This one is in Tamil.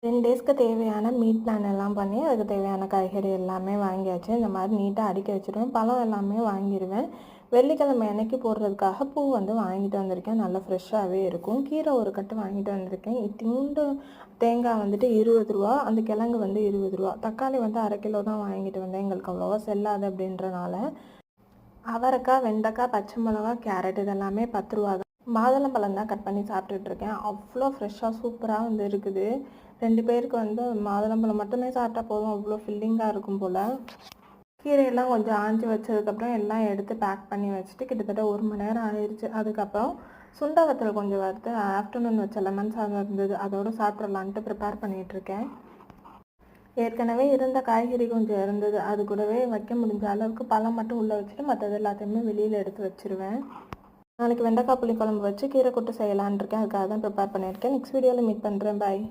2 டேஸ்க்கு தேவையான மீட் பிளான் எல்லாம் பண்ணி, அதுக்கு தேவையான காய்கறி எல்லாமே வாங்கியாச்சு. இந்த மாதிரி நீட்டா அடுக்கி வச்சுருவேன். பழம் எல்லாமே வாங்கிருவேன். வெள்ளிக்கிழமை அன்னைக்கு போடுறதுக்காக பூ வந்து வாங்கிட்டு வந்திருக்கேன். நல்லா ஃப்ரெஷ்ஷாவே இருக்கும். கீரை ஒரு கட்டு வாங்கிட்டு வந்திருக்கேன். இத்தினூண்டு தேங்காய் வந்துட்டு ரூ. 20, அந்த கிழங்கு வந்து ரூ. 20. தக்காளி வந்து 1/2 கிலோ தான் வாங்கிட்டு வந்தேன். எங்களுக்கு அவ்வளோவா செல்லாது அப்படின்றனால. அவரைக்காய், வெண்டைக்காய், பச்சை மிளகா, கேரட் இதெல்லாமே ரூ. 10 தான். மாதுளம்பழம் தான் கட் பண்ணி சாப்பிட்டுட்டு இருக்கேன். அவ்வளோ ஃப்ரெஷ்ஷாக சூப்பராக வந்து இருக்குது. 2 பேருக்கு வந்து மாதுளம்பழம் மட்டுமே சாப்பிட்டா போதும், அவ்வளோ ஃபில்லிங்காக இருக்கும் போல். கீரையெல்லாம் கொஞ்சம் ஆஞ்சி வச்சதுக்கப்புறம் எல்லாம் எடுத்து பேக் பண்ணி வச்சுட்டு கிட்டத்தட்ட 1 மணி நேரம் ஆயிடுச்சு. அதுக்கப்புறம் சுண்டை வத்தல் கொஞ்சம் வறுத்து ஆஃப்டர்நூன் வச்ச லெமன் சாதம் இருந்தது, அதோடு சாப்பிட்றலான்ட்டு ப்ரிப்பேர் பண்ணிகிட்ருக்கேன். ஏற்கனவே இருந்த காய்கறி கொஞ்சம் இருந்தது, அது கூடவே வைக்க முடிஞ்ச அளவுக்கு பழம் மட்டும் உள்ளே வச்சுட்டு மற்றது எல்லாத்தையுமே வெளியில் எடுத்து வச்சுருவேன். நாளைக்கு வெண்டைக்காய் புளி குழம்பு வச்சு கீரை கூட்டு செய்யலான்னு இருக்கேன். அதுக்காக தான் ப்ரிப்பேர் பண்ணியிருக்கேன். நெக்ஸ்ட் வீடியோவில் மீட் பண்ணுறேன். பாய்.